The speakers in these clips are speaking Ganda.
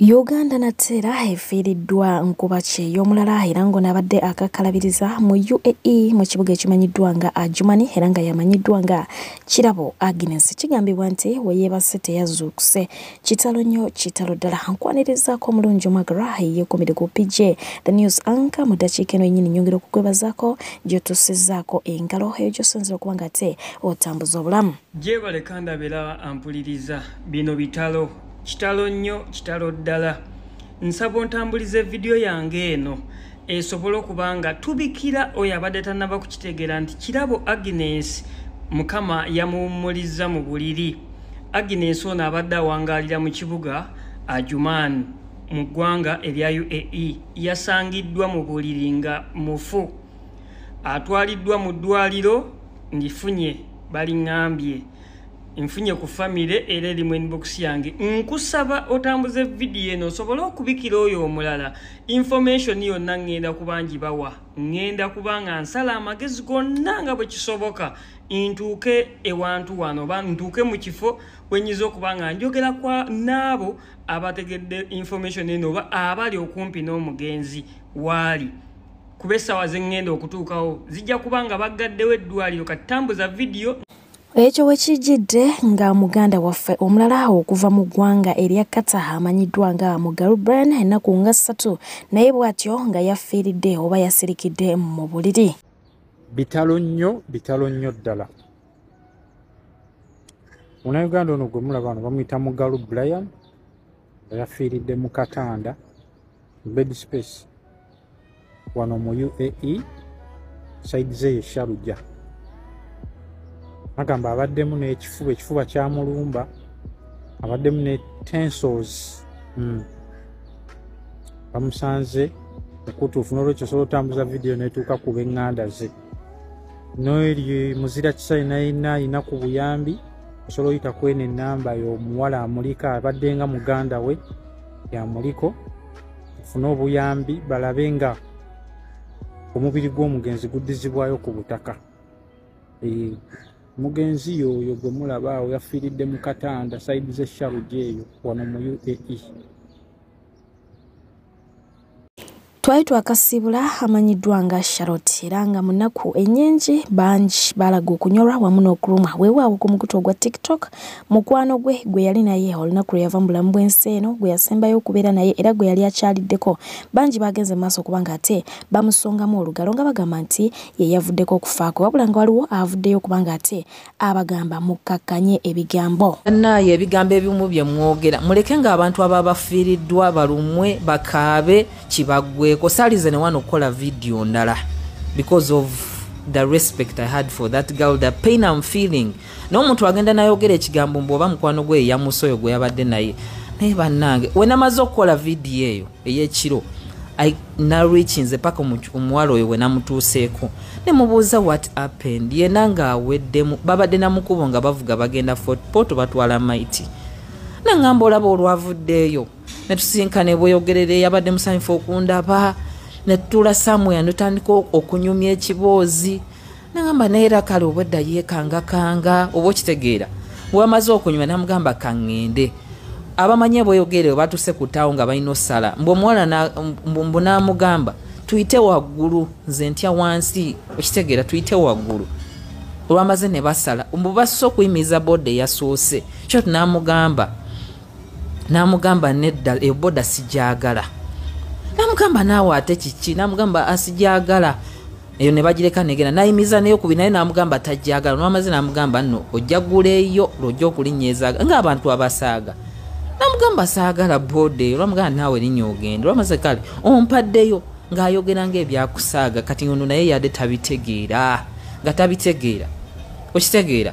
Uganda natera efiiriddwa nkubache y'omulala era ng'onabadde akakalabiriza mu UAE mu kibuga ekimanyiddwa nga Adjumani era nga yamanyiddwa nga Kirabo Agnes. Kigambibwa nti weyeebase teyazuukuse kitalo nnyo kitalo ddala. Nkwanirizaako omulungi omwagala yeekomere ku PJ The News Anchor mu ddakiika eno yennyini nyongera okukwebazaako gy'otuusizzaako engalo eyo gy'osinzira okuba nga te otambuza obulamu. Gyebale kandabira ampuliriza bino bitalo. Kitalo nnyo kitalo ddala. Nsaba ontambulize video yange eno esobola okuba nga tubikira oyo abadde tannaba kukitegeera nti Kirabo Agnes Mukama yamuwummuliza mu buliri. Agnes ono abadde awangaalira mu kibuga Adjumani mu ggwanga erya UAE yasangiddwa mu buliri nga mufu. Atwaliddwa mu ddwaliro ndifunye baliŋŋambye. Nfunye ku family era eri mu inbox yange. Nkusaba otambuze video eno osobole okubikira oyo omulala. Information yonna ngenda kubangi bawa. Ngenda kubanga nsala amagezi gonna nga bwe kisoboka. Ntuuke ewantu wano ntuuke mu kifo wenyiza okubanga njogera kwa naabo abategedde information eno oba abali okumpi n'omugenzi waali. Kuba essaawa ze ngenda okutuukawo zijja kubanga baggaddewo eddwaliro kati tambuza video. Ekyo wekijjidde nga muganda waffe omulala okuva mu ggwanga erya Qatar amanyiddwa nga Mugalu Brian ennaku nga 3 naye bw'atyo nga yafiiridde oba yasirikidde mu buliri. Bitalo nnyo ddala. Munnayuganda ono gwe mulaba wano bamuyita Mugalu Brian nga yafiiridde mu Katanda bed space wano mu UAE side ze Sharjah. Agamba abaddemu ekifuba kyamulumba, abaddemu ne tensors. Bamusanze okutuufu n'olwekyo osobola otambuza video n'etuuka ku b'eŋŋanda ze. N'eri muzira kisayina ku buyambi osobola oyita ku eno ennamba y'omuwala amulika abadde nga muganda we yamuliko ofune obuyambi balabe nga omubiri gw'omugenzi guddizibwayo ku butaka. Mugenzi yoyo gwe mulaba awo yafiiridde mu Katanda side ze Sharjah eyo wano mu UAE. Twali twakasiibula amanyiddwa nga Charlotte era nga munaku ennyingi bangi balaga okunyolwa wamu n'okulumwa weewaawo ku mukutu ogwa TikTok mukwano gwe yali naye olunaku lwe yava mu bulamu bw'ensi eno gwe yasembayo okubeera naye era gwe yali akyaliddeko bangi bagenze maaso okuba nga ate bamusongamu olugalo nga bagamba nti ye yavuddeko okufaako wabula nga waliwo avuddeyo okuba nga ate abagamba mukkakkanye ebigambo. Naye ebigambo ebimu bye mwogera muleke ng'abantu ababa bafiiriddwa balumwe bakaabe kibagwe Kosalize ne wano kola video ndala because of the respect I had for that girl, the pain I'm feeling. No muntu agenda nayogera ekigambo mboba mukwano gwe yamusoyo gwe yabadde naye naye bannange wena mazo kola video eyo eyekiro narichinze paka omuwala oyo wena mutuuseeko ne mubuuza what happened yena nga aweddemu babadde namukubo nga bavuga bagenda Fort Portal batwala Mighty nangamba olaba olwavuddeeyo netusinkane bweyogerere yabadde musanyifu okundaba netula somewhere notandika okunyumya ekiboozi nangamba neera kale obwedda yeekangakanga oba okitegeera bwamaze okunyuma namugamba kaŋŋende abamanye bweyogere batuse ku ttaawo nga balina osala mbw'omuwala mbu namugamba tuyite waggulu nze ntya wansi okitegeera tuyite waggulu olwamaze ne basala mbu basusse okuyimiza boda eyasoose kyo namugamba nedda eboda sijagala namugamba naawe ate kiki namugamba asijagala eyo ne bagireka negenda nayimiza nayo kubi naye namugamba tajagala nwamaze namugamba nno ojja guleeyo lwojja okulinnyeza ng'abantu abasaaga namugamba saagala boda eyo lwamugamba naawe linnya ogenda lwamaze kale ompaddeyo ng'ayogera ng'ebyakusaaga kati ono naye yadde tabitegeera nga tabitegeera okitegeera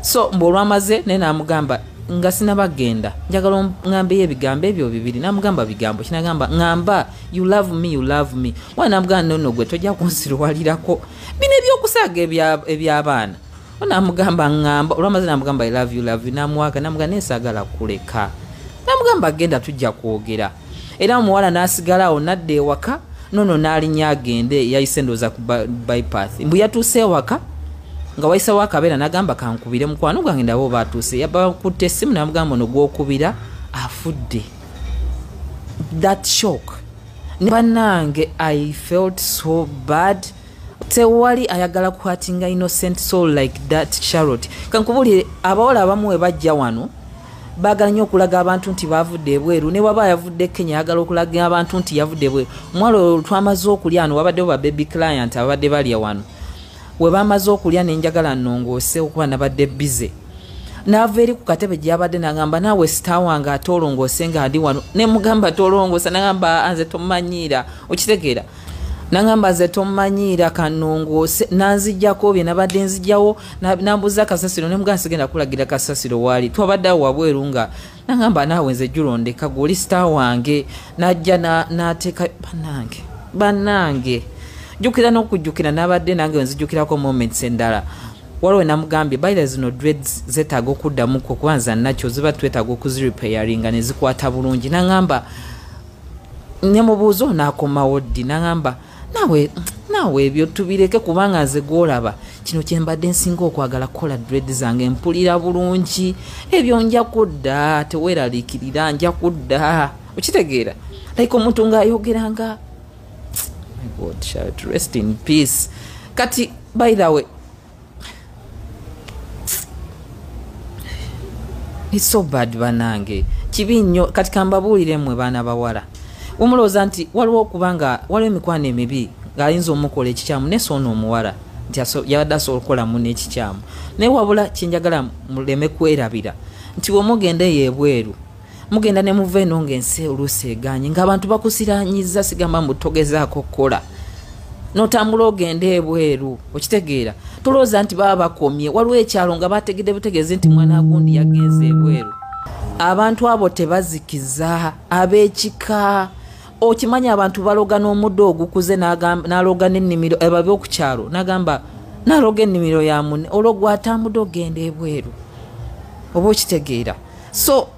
so mbw'olwamaze naye namugamba nga sinabagenda njagala ngambeyo ebigambo ebyo bibiri namugamba bigambo kinagamba ngamba you love me mwana namugamba nno gwe tojja kunsirwalirako bino ebyokusaaga eby'abaana namugamba ngamba olwamaze namugamba I love you namuwaga namugamba nesaagala kuleka namugamba genda tujja kwogera era omuwala n'asigalawo nadda ewaka nono n'alinnya agende yayise ndooza ku bypath mbu yatuuse ewaka nga wayisa wakabeera nagamba kankubire mukwano gwange ndabo batuuse yabakutte essimu namugamba ono gwokubira afudde that shock. Banange, I felt so bad. Tewali ayagala kuhatinga innocent soul like that Charlotte. Kankubulire abawala abamu bajja wano bagala nnyo okulaga abantu nti bavudde ebweru ne waba yavudde Kenya ayagala okulaga abantu nti yavudde ebweru. Mwalo twamaze okulya ano wabadde ba baby client abadde balya wano. We bamaze okulya nenjagala nnongoose okuba nabadde busy. Naveri ku katebe gyabadde nagamba nawe star wange atolongoose nga ndi wano ne mugamba tolongoosa nagamba anze tomanyira okitegeera nagamba ze tomanyira kanongoose nanzijjako bye nabadde nzijjawo nambuza kasasiro ne mugamba sigenda kulagira kasasiro wali twabadde wabweru nga nagamba nawe nze julondeka goli star wange najja nateeka banange jukira n'okujjukira nabadde nange nzijjukirako moments endala waliwo namugambye bayira zino dreads zetaaga okuddamu kubanza nakyo ziba twetaaga okuzirepairinga ne zikwata bulungi nagamba ne mubuuzo n'akomawo ddi nagamba nawe ebyo tubireke kubanga nze gwolaba kino kye mbadde nsinga okwagala kukola dreads zange mpulira bulungi ebyo nja kudda teweeraliikirira nja kudda okitegeera like omuntu ng'ayogeranga my God shall rest in peace kati by the way it's so bad banange kibi nnyo kati kambabuulire mmwe baana bawala omulowooza nti waliwo okubanga waliwo emikwano emibi ng'ayinza omukola ekikyamu nesoona omuwala nti yabadde asobola okukolamu n'ekikyamu naye wabula kyenjagala muleme kwerabira nti wemugenda eyo ebweru mugenda ne muva eno ng'ensi oluusi eganye ng'abantu bakusiranyiza sigamba mutogezaako kukola n'otambula ogenda ebweru okitegeera tulowooza nti baba bakomye waliwo ekyalo nga bategedde butegeezi nti mwana gundi yagenze ebweru abantu abo tebazikiza ab'ekika okimanya abantu baloga n'omuddo ogukuze n'aloga n'ennimiro ebabe okukyalo nagamba n'aloga ennimiro ya munne olwo gwatambudde ogenda ebweru oba okitegeera so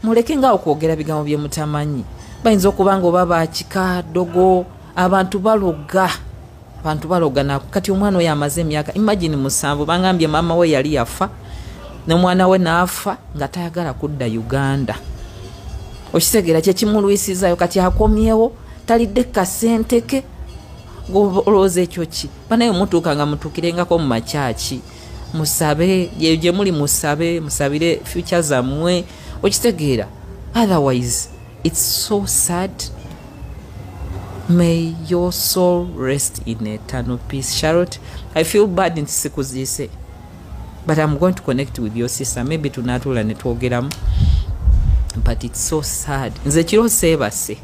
muleke nga okwogera bigambo bye mutamanyi bayinza okuba nga oba bakika dogo abantu baloga nako kati omwana oyo amaze emyaka imagine 7 bangambye mama we yali yafa ne mwana we naafa nga tayagala kudda Uganda okitegeera kye kimulwisizaayo kati akomyewo talidde kasente ke olowooza ekyo ki banaye mutuuka nga mutuukirengako mu makyaki musabe gye muli musabire future zammwe okitegeera otherwise it's so sad. May your soul rest in eternal peace. Charlotte, I feel bad in Sikuzise, but I'm going to connect with your sister. Maybe tunatula netwogeramu. But it's so sad. Nze kiro sebase.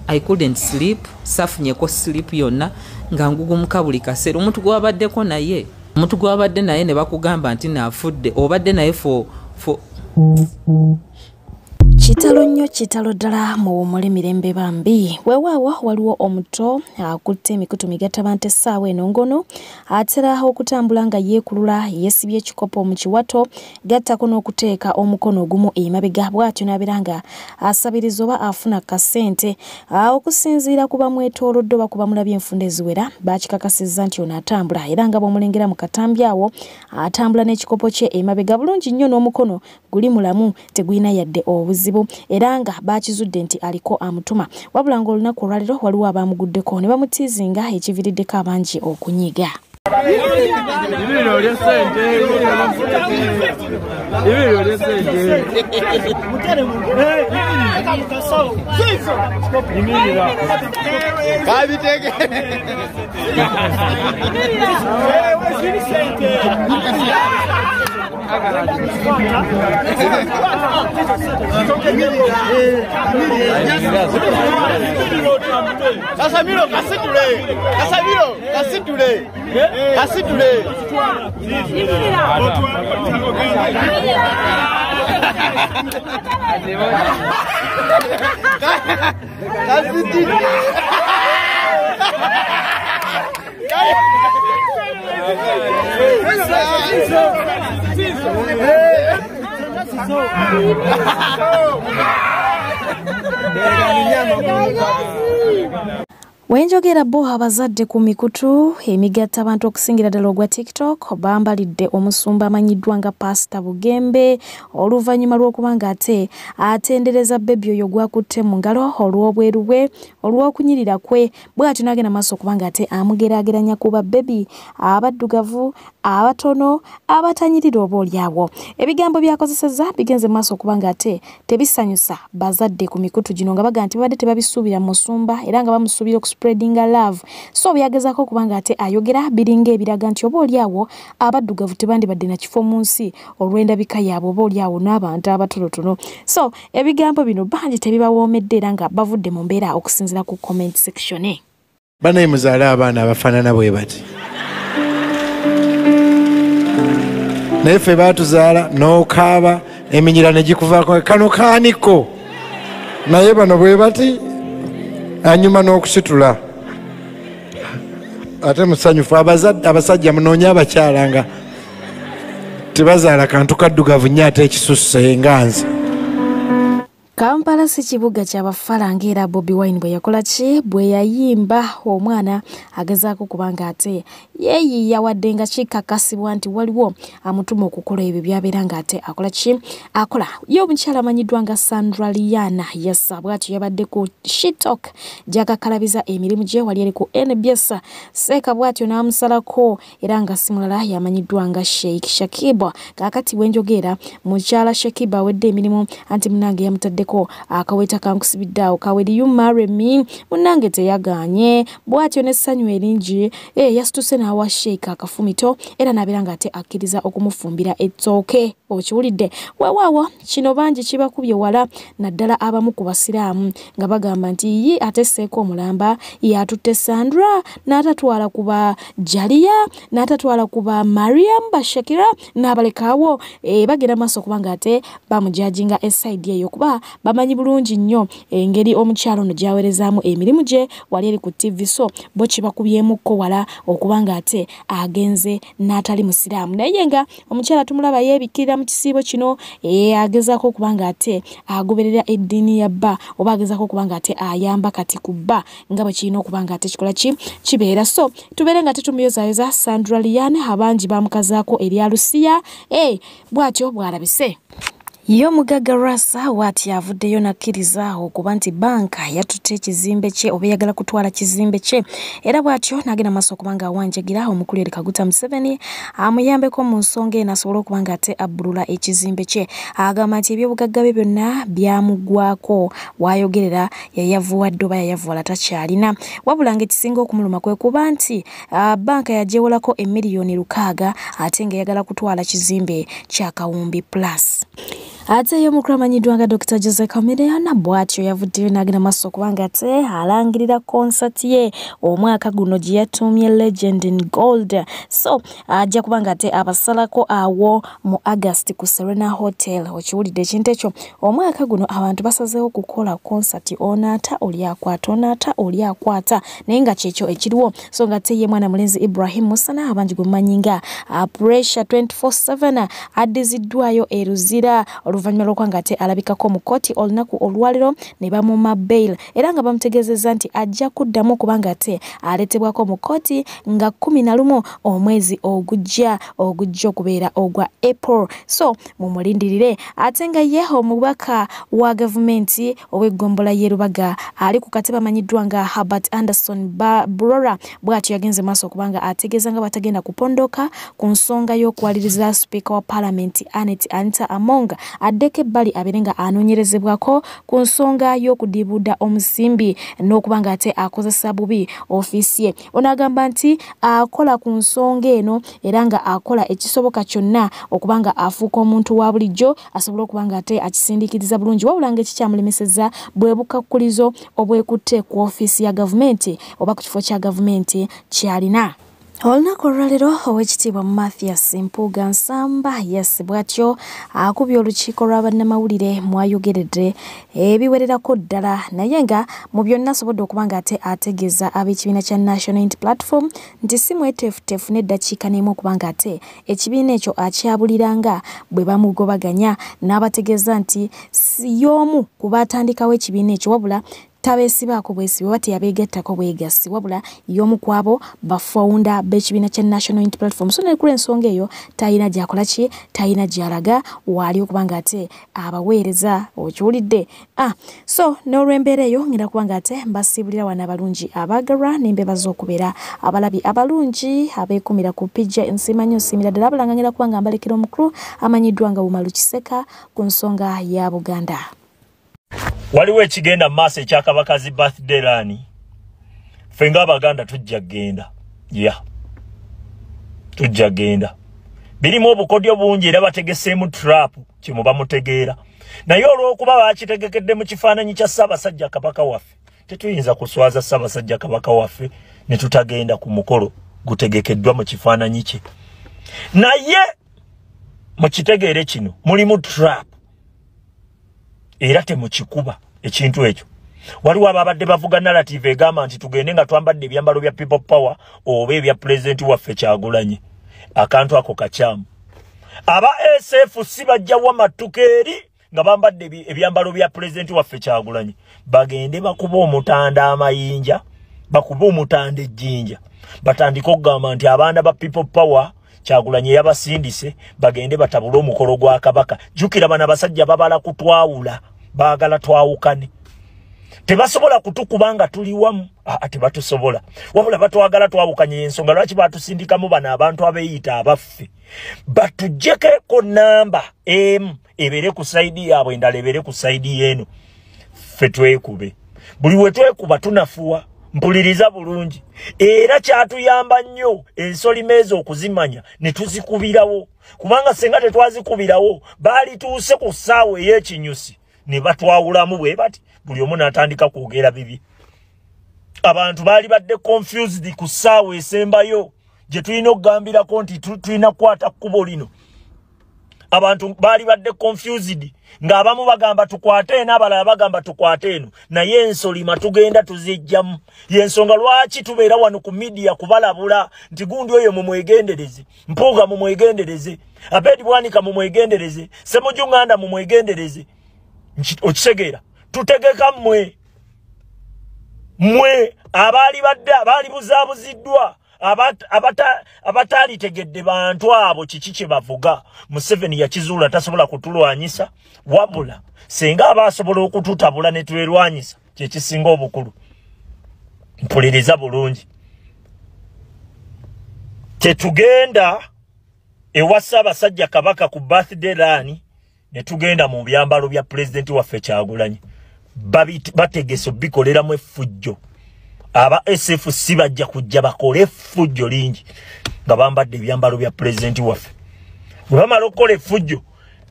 I couldn't sleep. Safunyeko sleep yonna nga ngugumuka buli kaseera. Omuntu gwabaddeko naye. Omuntu gwabadde naye ne bakugamba nti naafudde. Obadde naye for Kitalo nnyo kitalo ddala mu mulimirembe bambi weewaawo waliwo omuto akutte emikutu migatabante essaawa eno ngono atera okutambula nga yeekulula yeesibye ekikopo mu kiwato gattako n'okuteeka omukono ogumu emabega bw'atyo n'abeera nga asabiriza oba afuna kasente okusinziira ku bamwetoolodde oba ku bamulabye enfunda eziwera bakikakasizza nti ono atambula era nga bw'omulengera mu katambi awo atambula n'ekikopo kye emabega bulungi nnyo n'omukono guli mulamu tegulina yadde obuzibu era nga bakizudde nti aliko amutuma wabula nga olunaku olwaliro waliwo abamuguddeko ne bamutiizinga ekiviiriddeko abangi okunyiga. Casamiro, Wenjogera bo abazadde ku mikutu emigatta abantu okusingira ddala ogwa TikTok bambalidde omusumba amanyiddwa nga Pastor Bugembe oluvannyuma lw'okubanga ate atendereza bebi oyo gwakutte mu ngalo olw'obweru bwe olw'okunyirira kwe bw'atyo n'agenda maaso okubanga ate amugeraageranya ku babebi abaddugavu abatono abatanyirira oboolyawo. Ebigambo byakozesezza bigenze maaso okubanga ate tebisanyusa bazadde ku mikutu gino nga baga nti babadde tebabisuubira musumba era nga bamusuubira spreading a love. So byagezako kubanga ate ayogera biringa ebiraga nti oboolyawo abaddugavu tebandibadde na kifo mu nsi olw'endabika yaabwe oboolyawo n'abantu abatonotono. So ebigambo bino bangi tebibawoomedde era nga bavudde mu mbeera okusinziira ku comment section. Banaye muzaale abaana abafaanana bwe bati. Naye ffe baatuzaala n'okaaba eminyira ne gikuvaako kano kaaniko. Naye bano bwe bati anyuma n'okusitula. Ate musanyufu abasajja munoonye abakyala nga tebazaala kantu kaddugavu nnyo ate ekisusse nga nze. Kampala si kibuga ky'abafalanga era Bobi Wine bwe yakola ki bwe yayimba omwana agezaako kubanga ate yeeyiiya wadde nga kikakasibwa nti waliwo amutuma okukola ebyo byabeera nga ate akola ki akola. Ye omukyala amanyiddwa nga Sandra Liana yassa bw'atyo yabadde ku Shitok gy'akakalabiza emirimu gye wali eri ku NBS Seeka bw'atyo n'amusalako era nga si mulala yamanyiddwa nga Sheikh Shakiba. Kaakati bwenjogera mukyala Shakiba awedde emirimu anti munange yamutaddeko akaweta kankusibiddeawo kaweri you marry me munange teyaganye bw'atyo n'essanyu eringi yasituse n'awa Sheikh akafumito era n'abeera nga ate akkiriza okumufumbira ettooke. Okiwulidde weewaawo kino bangi kibakubye wala naddala abamu ku basiraamu nga bagamba nti yi atesseeko omulamba yatutte Sandra n'atatwala ku ba Jaliya n'atatwala ku ba Mariam Bashakira n'abalekaawo bagenda maaso okubanga ate bamujajinga esaidi eyo kuba bamanyi bulungi nnyo engeri omukyalo ono gy'aweerezaamu emirimu gye wali eri ku TV. So bo kibakubyemukko wala okubanga ate agenze n'atali musiraamu naye nga omukyala tumulaba yeebikirira mu kisiibo kino agezaako okubanga ate agoberera eddiini ya bba oba agezaako okubanga ate ayamba kati ku bba nga bwe kirina okubanga ate kikola ki kibeera. So tubeere nga tetumuyozaayoza Sandra Liane abangi bamukazaako erya Lusiya bw'atyo bw'alabise. Yo mugagga Rasa wati avuddeyo nakkiriza okuba nti banka yatutte ekizimbe kye oba yagala kutwala kizimbe kye era bw'atyo n'agenda maaso okubanga awanjagira omukulu eri Kaguta Museveni amuyambeko mu nsonga eno asobole okubanga ate abbulula ekizimbe kye. Agamba nti ebyobugagga bye byonna byamugwako w'ayogerera yayavuwadde oba yayavuwala takyalina wabula ng'ekisinga okumuluma kwe kuba nti banka yagyewolako emiliyoni 600 ate nga yagala kutwala kizimbe kya Kawumbi Plus. Ate y'omukulu amanyiddwa nga Dr. Jose Chameleone bw'atyo yavuddeyo n'agenda maaso okubanga ate alangirira konsati ye omwaka guno gye yatuumye Legend in Gold. So ajja kubanga ate abasalako awo mu August ku Serena Hotel. Okiwulidde ekintu ekyo omwaka guno abantu basazeewo kukola konsati onaata oli akwata naye nga kyekyo ekiriwo. So nga ate ye mwana mulenzi Ibrahim Musana abangi gumanyi nga Pressure 24/7 addiziddwayo eruzira oluvannyuma lw'okwanga ate alabikako mu kkooti olunaku olwaliro ne bamuma bail era nga bamutegeezezza nti ajja kuddamu okubanga ate aleetebwako mu kkooti nga 11 omwezi ogujja okubeera ogwa April. So mumulindirire. Ate nga ye omubaka wa gavumenti ow'eggombola y'e Lubaga ali ku katebe amanyiddwa nga Herbert Anderson Burora bw'atyo yagenze maaso okubanga ategeeza nga batagenda kupondoka ku nsonga y'okuwaliriza Speaker wa Parliament Anita Among addeko ebbali abeere nga anoonyerezebwako ku nsonga y'okudiibuuda omusimbi n'okubanga ate akozesa bubi ofiisi ye. Ono agamba nti akola ku nsonga eno era nga akola ekisoboka kyonna okubanga afuuka omuntu wa bulijjo asobole okubanga ate akisindiikiriza bulungi wabula ng'ekikyamulemesezza bwe bukakkulizo obwekutte ku ofiisi ya gavumenti oba ku kifo kya gavumenti ky'alina. Olunaku olwaleero ow'ekitiibwa Mathias Mpuuga Nsamba bw'atyo akubye olukiiko lwa bannamawulire mwayogeredde ebiwererako ddala naye nga mu byonna asobodde okubanga ate ategeeza ab'ekibiina kya National Unity Platform nti si mweteefuteefu n'eddakiika n'emu okubanga ate ekibiina ekyo akyabuliranga bwe bamugobaganya n'abategeeza nti si y'omu ku baatandikawo ekibiina ekyo wabula tabeesibaako bwesibi oba teyabeegattako bwegasi wabula y'omu kwabo bafounder b'ekibiina kya National Unity Platform. So ne kula ensonga eyo tayina gy'akola ki, tayina gy'alaga wali okubanga ate abaweereza okiwulidde. So n'olw'embeera eyo ngenda kubanga ate mbasiibulira wana abalungi abaagalwa n'embebaza okubeera abalabi abalungi abeekumira ku pijja ensimanyi nsiimira ddala abulanga ngenda kubanga mbalekera omukulu amanyiddwa nga Bumalu Kiseka ku nsonga ya Buganda. Waliwo ekigenda mu maaso ekyakabakazi birthday run. Ffe ng'Abaganda tujja genda. Tujja genda. Birimu obukodyo bungi era bategeseemu trap kyemuba mutegeera. Naye olw'okuba bakitegekedde mu kifaananyi kya Ssaabasajja Kabaka waffe, tetuyinza kuswaza Ssaabasajja Kabaka waffe ne tutagenda ku mukolo gutegekeddwa mu kifaananyi kye. Naye mu kitegeere kino mulimu trap. Era temukikuba ekintu ekyo. Waliwo ababadde bavuga narrative egamba nti tugende nga twambadde ebyambalo bya people power oba ebya president waffe Kyagulanyi. Akantu ako kacyamu. Aba SF si bajjawa matukeeri nga bambadde ebyambalo bya president waffe Kyagulanyi. Bagende bakuba omutanda amayinja, bakuba omutanda ejjinja. Batandika okugamba nti abaana ba people power Kyagulanyi yabasindise bagende batabula omukolo gwa Kabaka. Jukira bana basajja babala kutwawula, baagala twawukane. Tebasobola kutukubanga tuli wamu, tebatusobola. Wabula batwagala twawukanye ensonga lwaki batusindikamu bana abantu abeeyita abaffe. Batujjeko namba ebere ku saidi yaabwe endala ebere ku saidi yeno. Ffe twekube. Buli we twekuba tunafuwa. Mpuliriza bulungi. Era kyatuyamba nnyo ensolimezo okuzimanya ne tuzikubirawo. Kubanga senga tetwazikubirawo baali tuuse ku ssaawa ey'ekinyusi ne batwawulamu bwe bati buli omu n'atandika kwogera bibi. Abantu baali badde confused ku ssaawa esembayo gye tulina okugambirako nti tulina kukwata kkubo lino. Abantu baali badde confused ng'abamu bagamba tukwate eno abalala bagamba tukwate eno naye ensolima tugenda tuzijjamu. Yensonga lwaki tubeera wano ku media kubalabula nti gundi oyo mumwegendereze, Mpuuga mumwegendereze, Abedi Bwanika mumwegendereze, Ssemujju Nganda mumwegendereze. Okitegeera tutegeka mmwe abaali buzaabuziddwa abatalitegedde bantu abo kiki kye bavuga. Museveni yakizuula tasobola kutulwanyisa wabula senga abasobola okututabula ne twerwanyisa kye kisinga obukulu. Mpuliriza bulungi. Tetugenda ewa Ssaabasajja Kabaka ku birthday run ne tugenda mu byambalo bya president waffe Kyagulanyi. Bategese bikoleramu effujjo. Aba SFC bajja kujja bakole effujjo lingi nga bambadde ebyambalo bya president waffe. Bamala okukola effujjo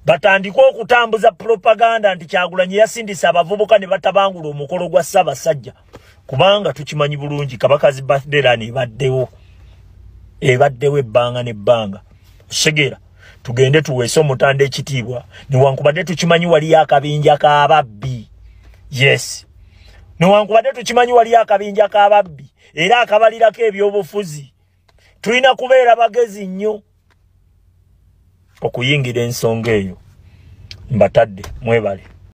batandika okutambuza propaganda nti Kyagulanyi yasindisa abavubuka ne batabangula omukolo gwa Ssaabasajja. Kubanga tukimanyi bulungi Kabakazi birthday run ebaddewo ebbanga n'ebbanga. Segera tugende tuweese omutanda ekitiibwa newankubadde tukimanyi waliyo akabinja k'ababbi. Yes. Newankubadde tukimanyi waliyo akabinja k'ababbi era akabalirako ebyobufuzi. Tulina kubeera bagezi nnyo okuyingira ensonga eyo. Mbatadde mwebale.